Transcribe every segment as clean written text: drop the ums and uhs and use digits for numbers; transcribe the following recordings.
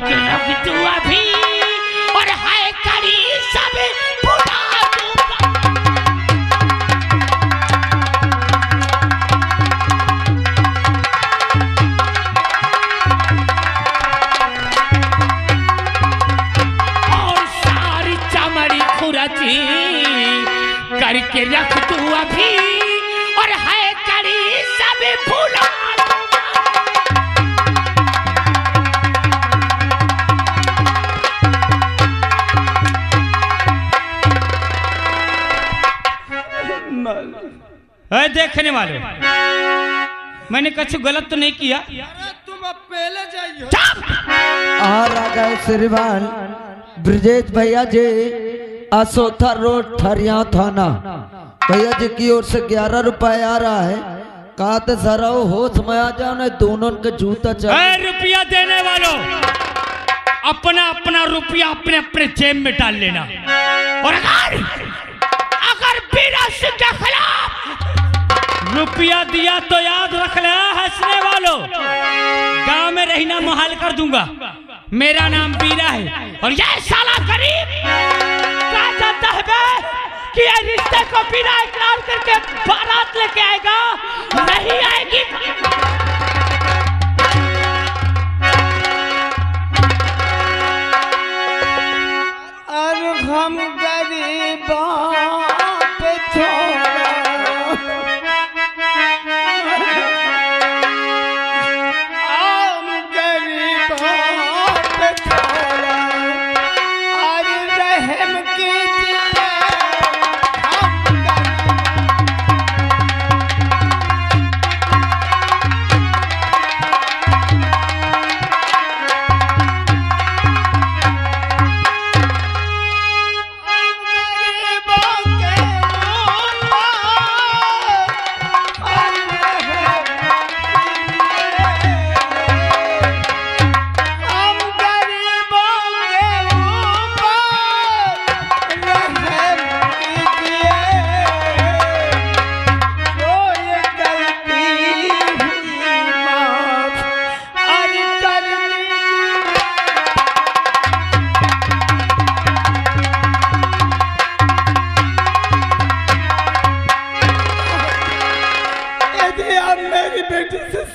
करके रख तू अभी और है करी सब भुला दूंगा। और सारी चमड़ी खुरची करके रख तू अभी और है करी सब भुला। देखने वालों, मैंने कुछ गलत तो नहीं किया। तुम अब पहले जाइए। आ गए श्रीमान ब्रजेश भैया जी, असोथा रोड ठरिया थाना। भैया जी की ओर से 11 रुपए आ रहा है। कहा तो जरा होश में आ जाओ ना, दोनों के जूता चाहिए। रुपया देने वालों, अपना अपना रुपया अपने अपने जेब में डाल लेना। और अगर बीरा सिंह के खिलाफ रुपया दिया तो याद रख ले हंसने वालों, गांव में रहना मुहाल कर दूंगा। मेरा नाम बीरा है और ये साला गरीब क्या चाहता है बे कि ये रिश्ते को बिना इकरार करके बारात लेके आएगा, नहीं आएगी। और हम गरीबों पे छोड़ा, हम गरीबों पे छोड़ा, और रहम कीजिए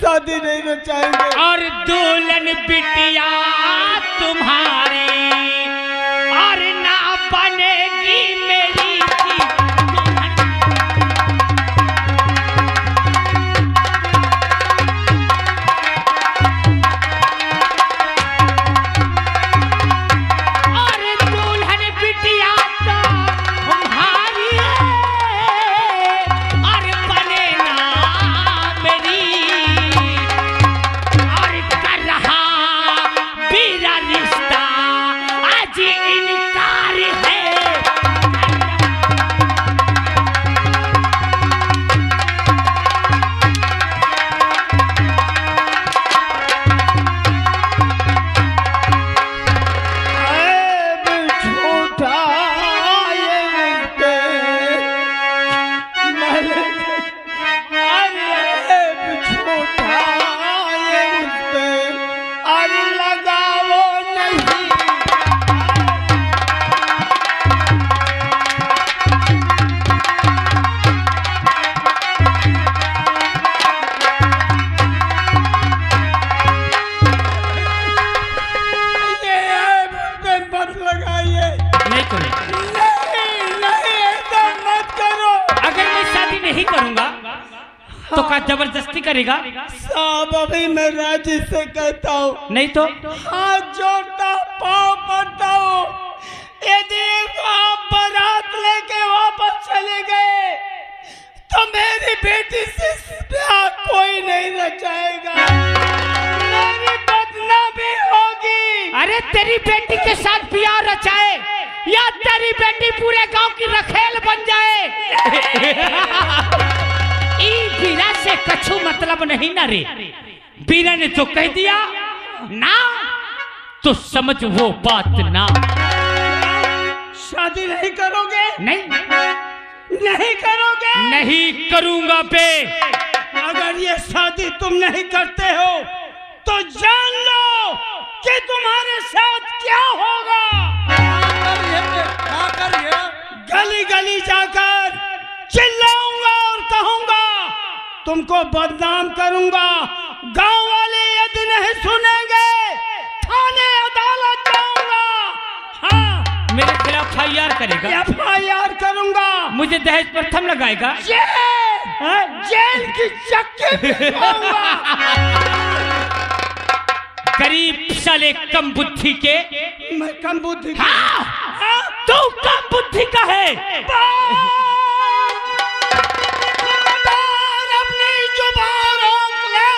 शादी नहीं रचाएंगे। और दुल्हन बिटिया तुम्हारी और ना बनेगी मेरी और दुल्हन बिटिया तुम्हारी और बने ना मेरी। रिश्ता आज इनकार है। झूठा ये रिश्ते झूठा ये रिश्ते अरे लगाओ नहीं। मत लगाइए। नहीं करूंगा। नहीं ऐसा मत करो। अगर मैं शादी नहीं करूंगा तो क्या जबरदस्ती करेगा? साहब अभी मैं राजी से कहता हूँ। नहीं तो हाथ जोड़ता पाँव पड़ता हूँ। यदि आप बारात लेके वापस चले गए तो मेरी बेटी से ब्याह कोई नहीं रचाएगा, मेरी बदनामी होगी। अरे तेरी बेटी के साथ ब्याह रचाए या तेरी बेटी पूरे गांव की रखेल बन जाए। ई बीरा से कछु मतलब नहीं ना रे। बीरा ने तो कह दिया ना तो समझ वो बात ना। शादी नहीं करोगे? नहीं करोगे? नहीं करूंगा बे। अगर ये शादी तुम नहीं करते हो तो जान लो कि तुम्हारे साथ क्या होगा। गली गली जाकर चिल्लाऊंगा और कहूंगा, तुमको बदनाम करूंगा। गांव वाले यदि नहीं सुनेंगे थाने अदालत जाऊंगा। हाँ, मेरे खिलाफ FIR करेगा, FIR करूंगा। मुझे दहेज पर थम लगाएगा, जेल की चक्की पिसवाऊंगा। गरीब साले कम बुद्धि के। मैं कम बुद्धि हाँ, तू कम बुद्धि का है। अपनी जुबान रोक ले।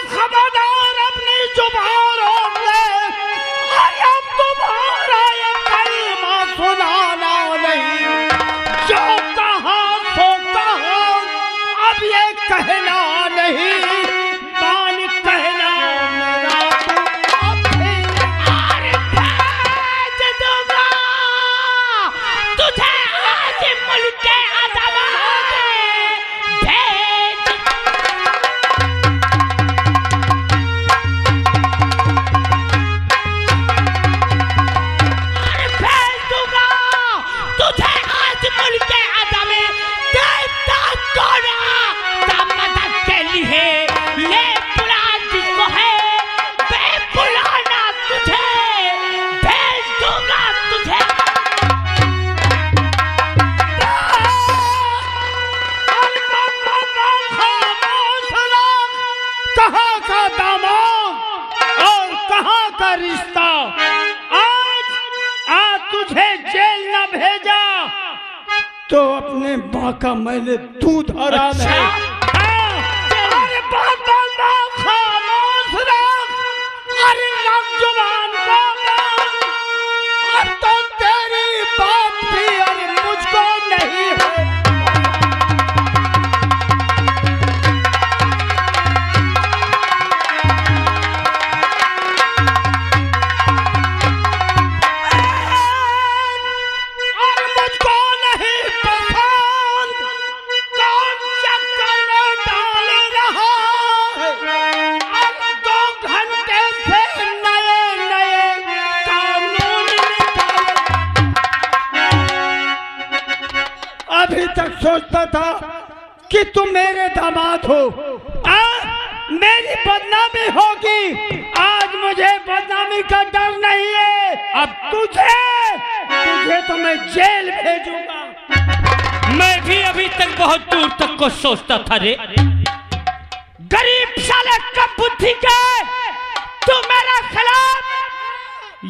खबरदार अपनी जुबान रोक ले। अरे अब तुम्हारा ये कलमा सुनाना नहीं, जो कहा तो कहा, अब ये कहना नहीं। बाल कहना मेरा तू अब फिर। अरे भेज दूंगा तुझे आज मुल्क के अदालत में। भेज भेज दूंगा तुझे आज मुल्क के अदालत में। देवता तोड़ा मदद के लिए ये बुला जिसको है मैं बुलाना तुझे। भेज दूंगा तुझे। कहाँ का दामाद और कहाँ का रिश्ता। आज तुझे जेल न भेजा तो अपने माँ का मैंने दूध हरा अच्छा। नहीं। अरे खामोश रख। अरे रख जुबान को बंद। अब तो तेरी बात भी अरे मुझको नहीं है। और मुझको नहीं पसंद। कौन चक्कर में डाल रहा है। अब 2 घंटे से नए नए कानून निकाले। अभी तक सोचता था कि तुम मेरे दामाद हो, मेरी बदनामी होगी। आज मुझे बदनामी का डर नहीं है। अब तुझे तो मैं जेल भेजूंगा। मैं भी अभी तक बहुत दूर तक को सोचता था रे। गरीब साले कम बुद्धि का तू मेरे खिलाफ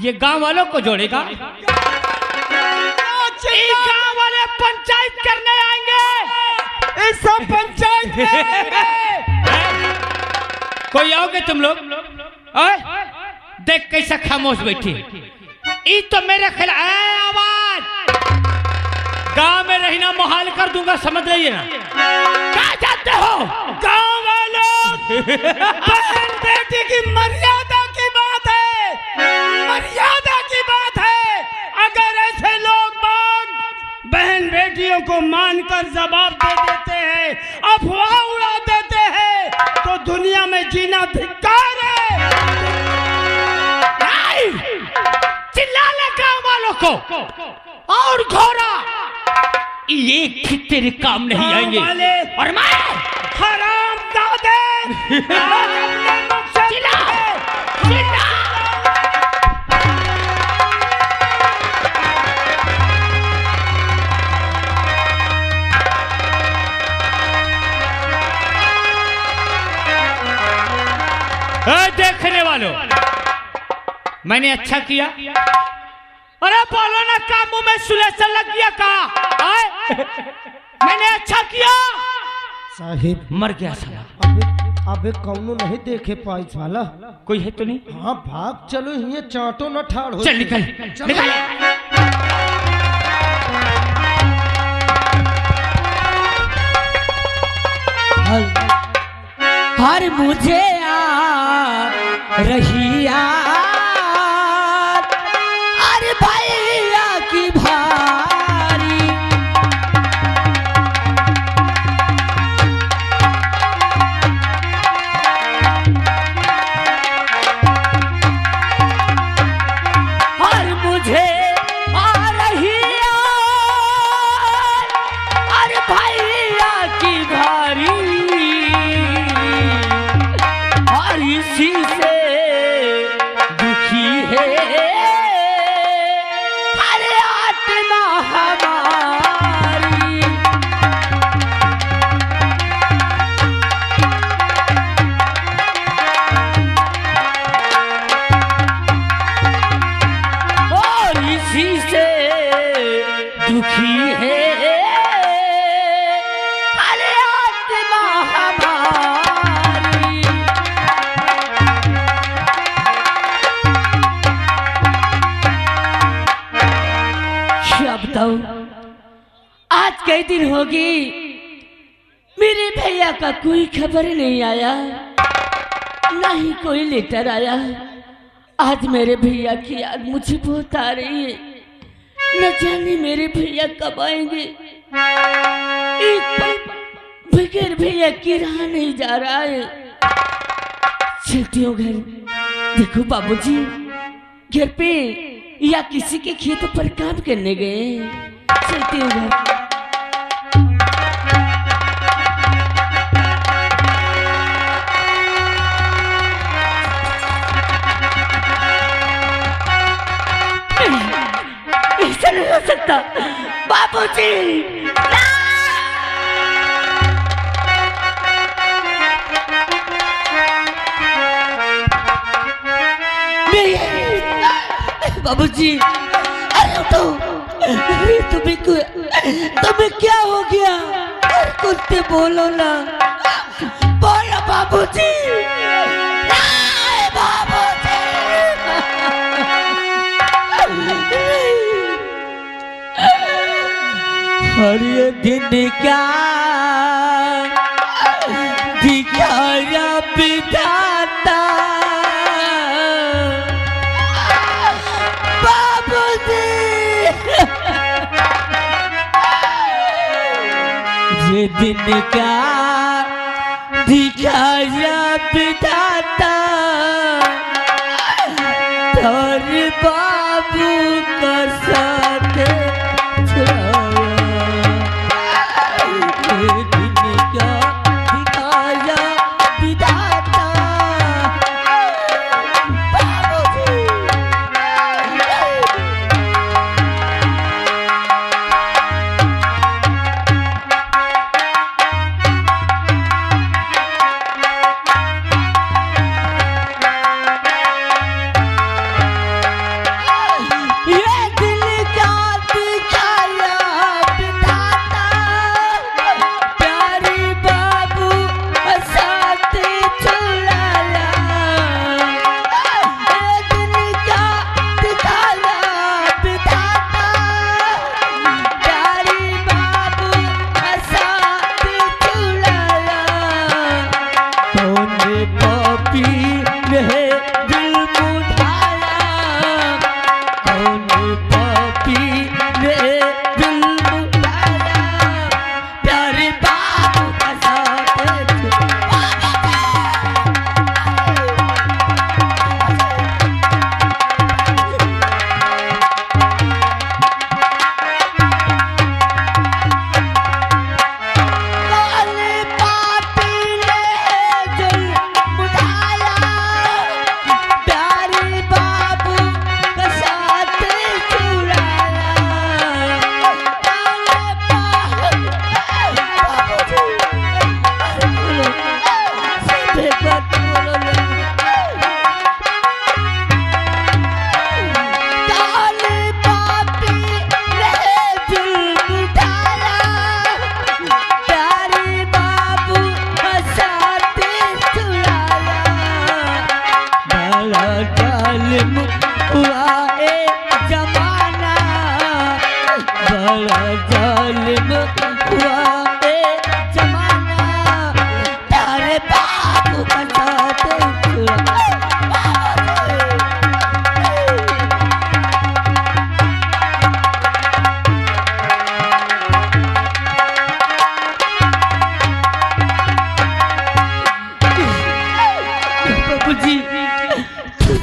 ये गांव वालों को जोड़ेगा। ये गांव वाले पंचायत करने आएंगे। इस सब पंचायत में कोई आओगे तुम लोग? ओए देख कैसा खामोश बैठी। ई तो मेरे खिलाफ आवाज। गांव में रहना मुहाल कर दूंगा, समझ रही है ना। कहाँ जाते हो? गांव वालों, बहन बेटी की मर्यादा की बात है। मर्यादा की बात है। अगर ऐसे लोग बहन बेटियों को मानकर जवाब दे देते हैं, अफवाह उड़ा देते हैं, तो दुनिया में जीना धिक्कार है। चिल्ला ले गांव वालों को। और घोड़ा ये भी तेरे काम नहीं आएंगे। और मैं हराम दादे चिल्ला चिल्ला। देखने वालों, मैंने अच्छा किया। अरे बोलो ना, काम मुंह में सुलेसन लग गया का? मैंने अच्छा किया। साहिब मर गया साला। अबे कौनो नहीं देखे पाई साला। कोई है तो नहीं? हाँ भाग चलो, ये चाटो न ठाड़ हो। चल निकल निकल। हर मुझे आ रही याद, अरे भैया बताऊं, आज कई दिन होगी मेरे भैया का कोई खबर नहीं आया, ना ही कोई लेटर आया। आज मेरे भैया की याद मुझे बहुत आ रही है। न जाने मेरे भैया कब आएंगे। एक पल बगैर भैया की रहा नहीं जा रहा है। चलती हूँ घर। देखो बाबूजी घर पे या किसी के खेतों पर काम करने गए। चलती हूँ घर। ऐसा नहीं हो सकता बाबूजी। बाबूजी अरे उठो। अरे तुम्हें क्या हो गया? अरे कुत्ते बोलो ना, बोलो बाबूजी। बाबूजी और ये दिन क्या दिखाया विधाता, बाबूजी ये दिन क्या दिखाया विधाता, और बाबू का साथ छुड़ाया। ये दिन क्या दिखाया विधाता,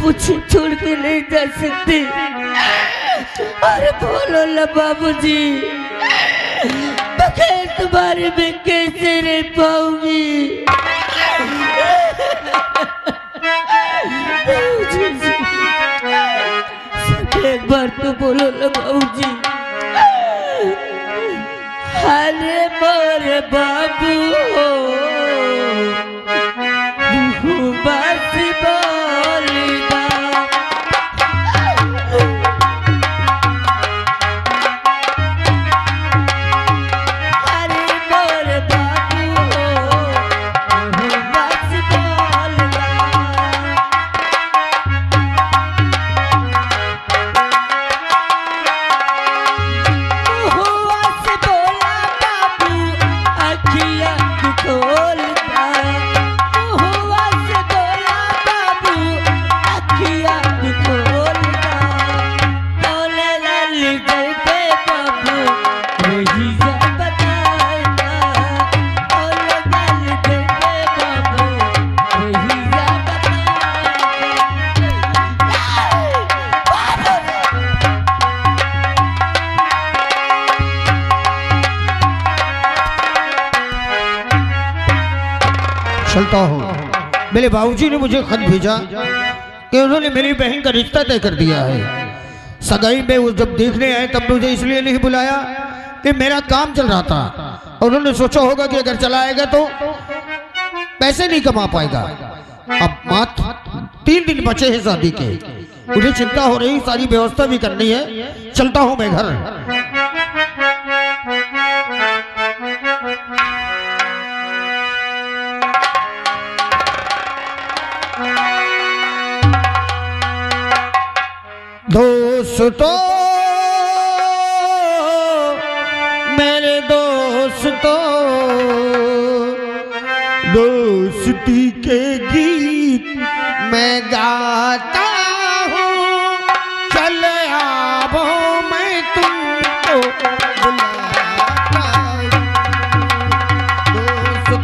मुझे छोड़ के नहीं जा सकते। अरे बोलो ना बाबूजी, बगैर तुम्हारे मैं कैसे रह पाऊंगी? एक बार तो बोलो ना बाबूजी। अरे मोरे बाबू हो बस बोलना। अरे मोरे बाबू हो बस बोलना। चलता हूँ। मेरे बाबूजी ने मुझे खत भेजा कि उन्होंने मेरी बहन का रिश्ता तय कर दिया है। सगाई में वो जब देखने आए तब मुझे इसलिए नहीं बुलाया कि मेरा काम चल रहा था। उन्होंने सोचा होगा कि अगर चला आएगा तो पैसे नहीं कमा पाएगा। अब मात्र 3 दिन बचे हैं शादी के, मुझे चिंता हो रही, सारी व्यवस्था भी करनी है। चलता हूँ मैं घर। दोस्तों, मेरे दोस्तों, दोस्ती के गीत मैं गाता हूँ। चल आवो मैं तुमको बुलाता हूँ। दोस्तों,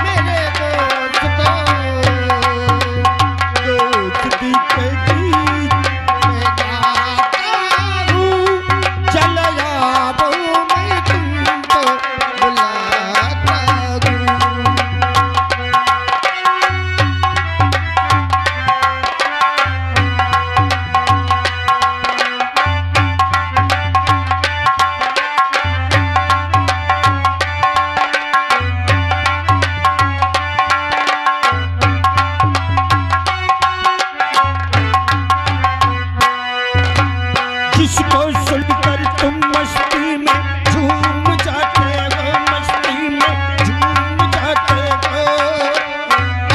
मेरे दोस्तों, दोस्ती के गीत मैं गाता हूँ। चल आवो मैं तुमको बुलाता हूँ। जिसको सुनकर तुम मस्ती में झूम जाते हो, मस्ती में झूम जाते हो।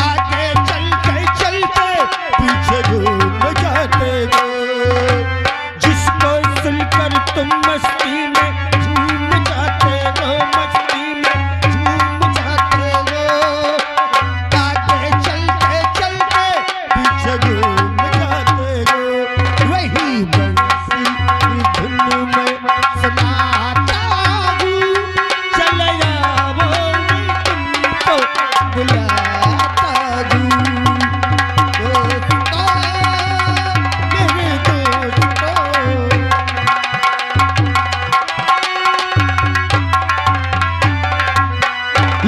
आगे चलते चलते पीछे घूम जाते हो। जिसको सुनकर तुम मस्ती में झूम जाते हो, मस्ती में झूम जाते हो। आगे चलते चलते पीछे घूम जाते हो। वही बंसी धुन में सुनाता हूँ। चल आवो मैं तुमको बुलाता हूँ। दोस्तों, मेरे दोस्तों,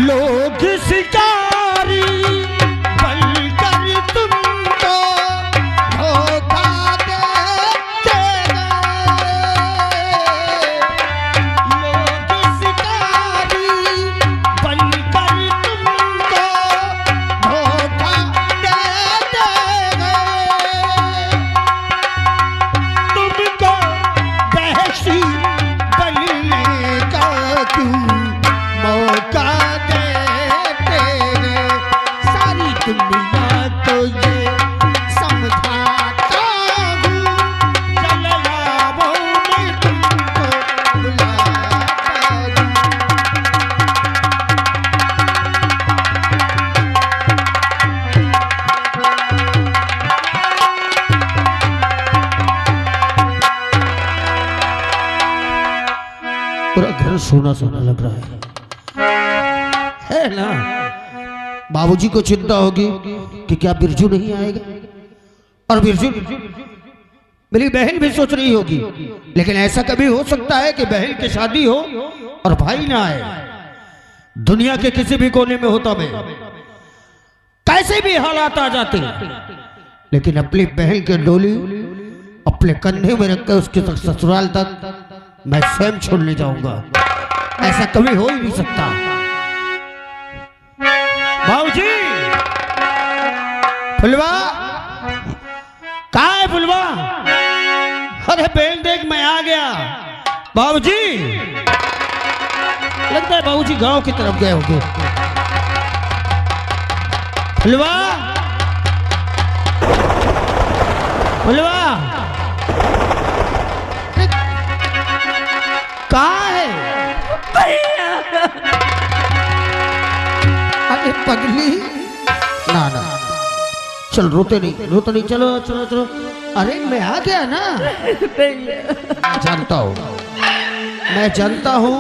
लोग शिकारी बनकर तुमको धोखा देते गए। लोग शिकारी बनकर तुमको धोखा देते गए। तुमको बहसी बनने का क्यों मौका देते गए। सारी दुनिया तो ये समझाता हूँ। चल आवो मैं तुमको बुलाता हूँ। पूरा घर सोना सोना लग रहा है ना। बाबूजी को चिंता होगी कि क्या बिरजू नहीं आएगा, और बिरजू मेरी बहन भी सोच रही होगी। लेकिन ऐसा कभी हो सकता है कि बहन की शादी हो और भाई ना आए। दुनिया के किसी भी कोने में होता मैं, कैसे भी हालात आ जाते, लेकिन अपनी बहन की डोली अपने कंधे में रखकर उसके तक ससुराल तक मैं स्वयं छोड़ने जाऊंगा। ऐसा कभी हो ही नहीं सकता। बाबूजी, फुलवा कहाँ है? फुलवा, अरे बहन देख मैं आ गया। बाबूजी, लगता है बाबूजी गांव की तरफ गए होंगे। फुलवा, फुलवा कहाँ है? अरे पगली, ना ना, चल रोते नहीं, चलो चलो चलो। अरे मैं आ गया ना। जानता हूँ, मैं जानता हूँ।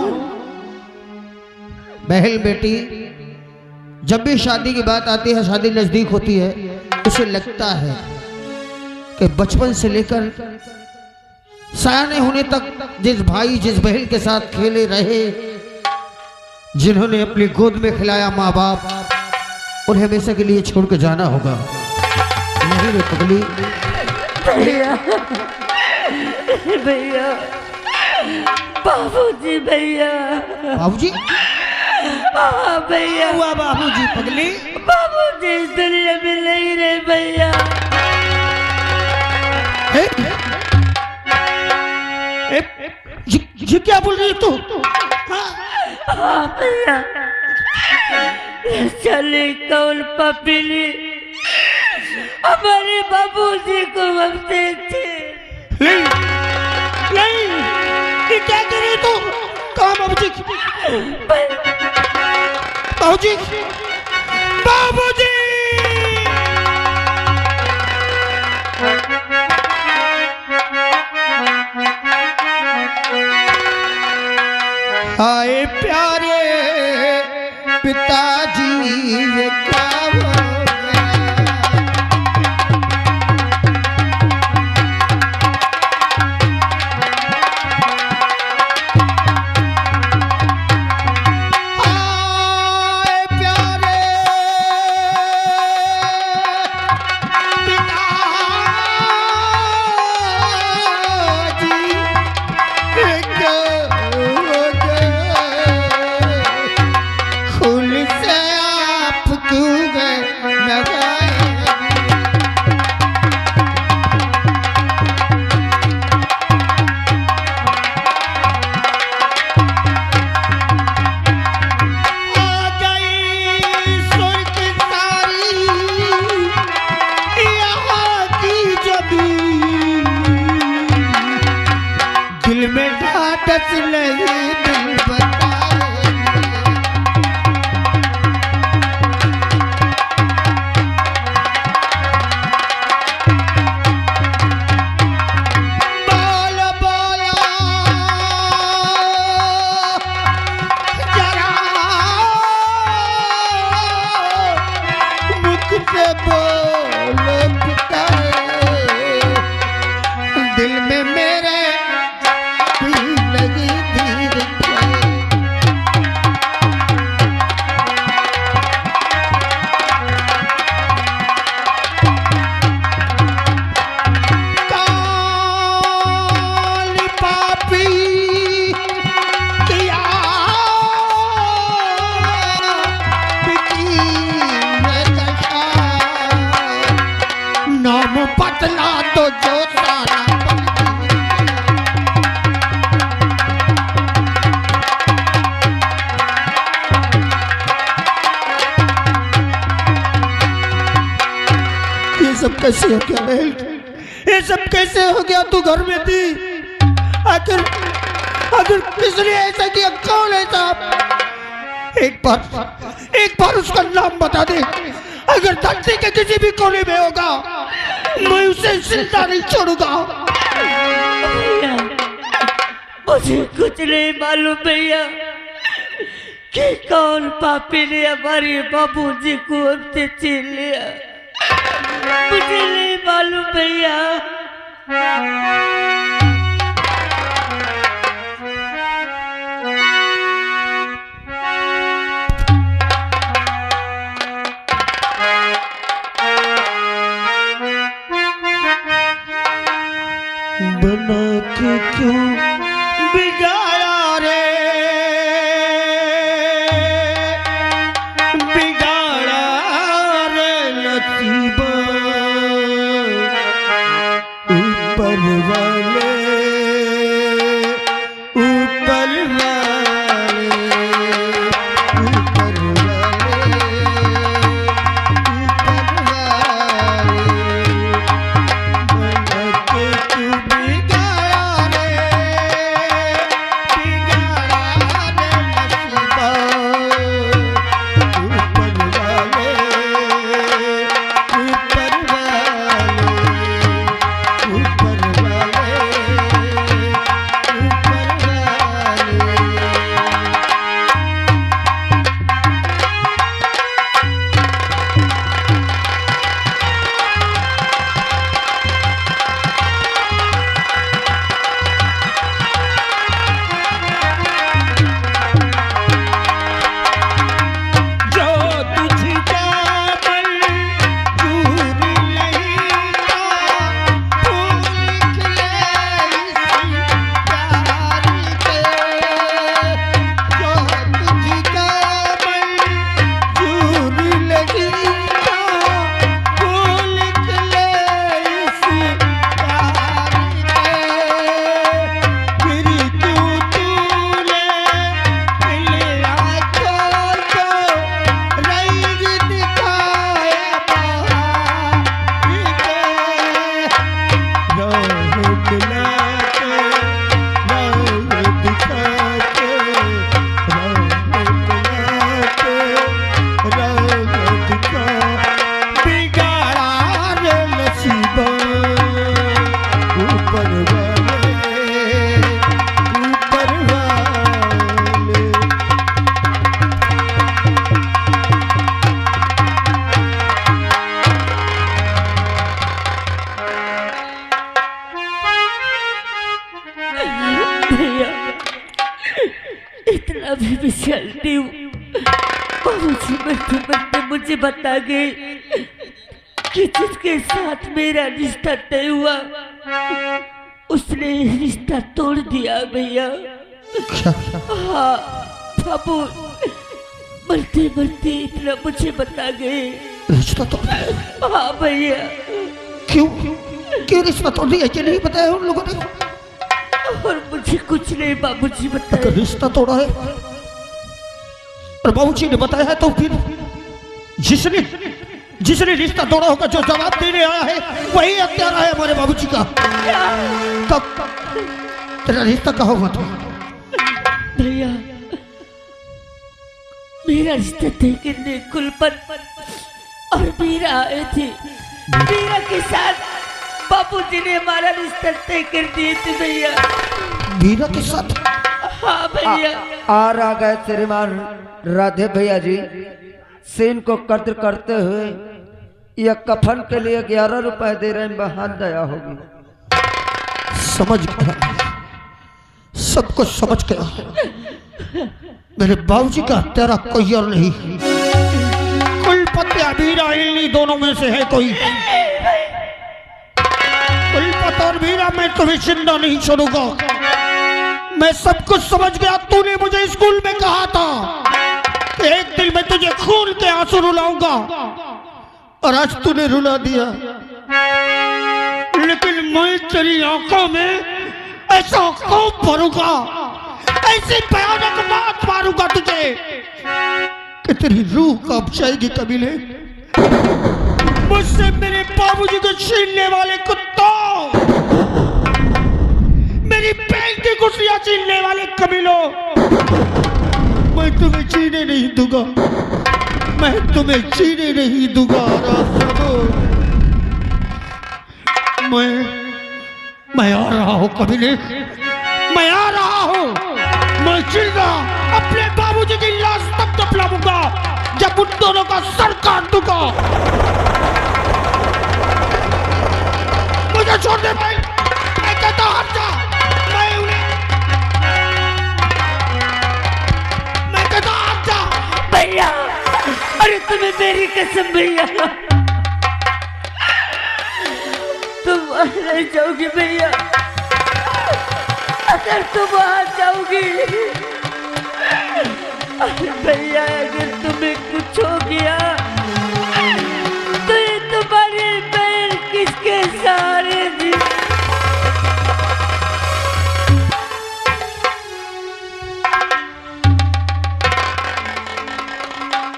बहन बेटी जब भी शादी की बात आती है, शादी नजदीक होती है, उसे लगता है कि बचपन से लेकर सयाने होने तक जिस भाई जिस बहन के साथ खेले रहे, जिन्होंने अपनी गोद में खिलाया माँ बाप, उन्हें हमेशा के लिए छोड़ के जाना होगा। नहीं रे पगली। भैया भैया, बाबूजी भैया, बाबूजी? हाँ भैया। हुआ बाबूजी पगली? बाबूजी इस दुनिया में नहीं रहे भैया। ये क्या बोल रही है तू? हाँ भैया, चले कौन पपीली हमारे बाबूजी को हमसे थे। नहीं नहीं, ये क्या कर रही है तू? कहाँ बाबूजी? बाबूजी, बाबूजी! हाय प्यारे पिताजी, ये क्या हो गया? हाय प्यारे पिताजी, ये क्या हो गया? खुल से आप क्यों गए नगाए? आ गई सुर की तारी यहाँ की जबी, दिल में ढाढस नहीं दिल बताए। बोल बोला जरा मुख से बोल पिताए, दिल में मेरे भी लगी धीर जाए। काली पापी किया बिकी है दशा, नाम बदला तो जो सारा ये सब कैसे हो गया बहन? ये सब कैसे हो गया? तू घर में थी, आखिर आखिर किसने ऐसा किया? कौन है साहब? एक बार उसका नाम बता दे। अगर धरती के किसी भी कोने में होगा, मैं उसे जिंदा नहीं छोड़ूंगा। भैया, मुझे कुछ नहीं मालूम भैया कि कौन पापी ने हमारे बाबूजी को हमसे छीन लिया। मुझे नहीं मालूम भैया। बना के क्यों बिगाड़ा रे, बिगाड़ा रे नसीबा, ऊपर वाले चलती हूँ। बाबूजी मरते मरते मुझे बता गए कि जिसके साथ मेरा रिश्ता तय हुआ उसने रिश्ता तोड़ दिया भैया। हाँ बाबू मरते मरते इतना मुझे बता गए। रिश्ता तोड़? हाँ भैया। क्यों क्यों रिश्ता तोड़ दिया? ये नहीं बताया उन लोगों ने? और मुझे कुछ नहीं बाबूजी बताया। तो रिश्ता तोड़ा है और बाबूजी ने बताया है, तो फिर जिसने रिश्ता तोड़ा होगा, जो जवाब देने आया है वही हत्यारा है हमारे बाबूजी का। तब तेरा रिश्ता कहाँ हुआ था? भैया मेरा रिश्ता तय करने कुलपत और मीरा आए थे। मीरा के साथ बाबूजी ने हमारा रिश्ता तय कर दिए थे भैया। मीरा के साथ? हाँ भैया। आ गए श्रीमान राधे भैया जी। सीन को कद्र करते हुए यह कफन के लिए 11 रुपए दे रहे हैं, बहान दया होगी। समझ गया, सब कुछ समझ गया। मेरे बाबूजी का तेरा कोई और नहीं, कुलपति मीरा इन्हीं दोनों में से है कोई। कुलपति और मीरा, मैं तुम्हें जिंदा नहीं छोड़ूंगा। मैं सब कुछ समझ गया। तूने मुझे स्कूल में कहा था कि एक दिन मैं तुझे खून के आंसू रुलाऊंगा, और आज तूने रुला दिया। लेकिन मैं तेरी आंखों में ऐसा खून भरूंगा, ऐसी भयानक बात मारूंगा तुझे कि तेरी रूह कांप जाएगी। कबीले, मुझसे मेरे बाबूजी को छीनने वाले कुत्तों, मेरी बहन की खुशियां छीनने वाले कबीलों, मैं तुम्हें जीने नहीं दूंगा। मैं तुम्हें जीने नहीं दूंगा। मैं आ रहा हूं कबीले, मैं आ रहा हूं। मैं जिंदा अपने बाबूजी की लाश तब दफनाऊंगा जब उन दोनों का सर काट दूंगा। मुझे छोड़ दे भाई, मैं कहता हूं हट जा। मैं कहता हूं हट जा भैया। अरे तुम्हें मेरी कसम भैया, तुम रह जाओगे भैया। अगर तुम आ जाओगी, अरे भैया अगर तुम्हें कुछ हो गया तो ये तुम्हारी बहन किसके सहारे थी?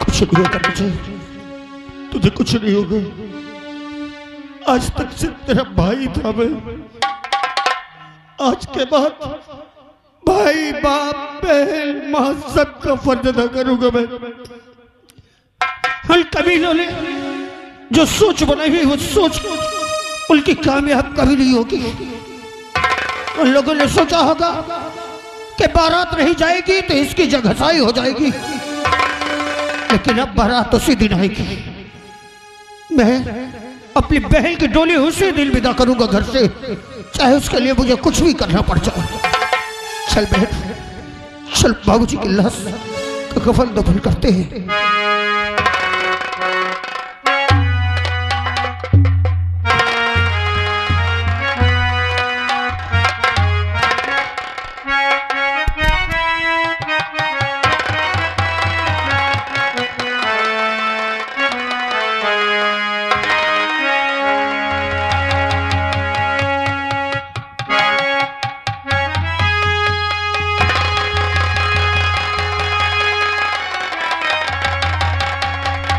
कुछ नहीं होगा तुझे कुछ नहीं होगा। आज तक से तेरा भाई था मैं, आज के बाद भाई बाप बहन माँ सबका फर्ज अदा करूंगा मैं। हर कबीलों ने जो सोच बनाई हुई वो सोच उनकी कामयाब कभी नहीं होगी। उन लोगों ने सोचा होगा कि बारात रही जाएगी तो इसकी जगहसाई हो जाएगी, लेकिन अब बारात उसी दिन आएगी। मैं अपनी बहन की डोली उसी दिन विदा करूंगा घर से, चाहे उसके लिए मुझे कुछ भी करना पड़ जाए। चल बहन, चल बाबूजी की लाश का कफन दफन करते हैं।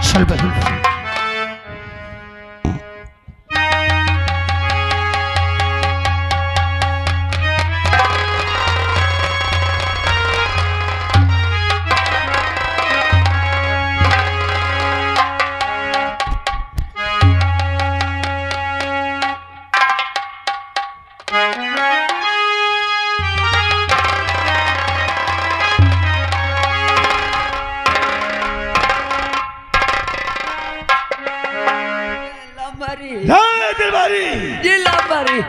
चल बहन, ये ला मारी।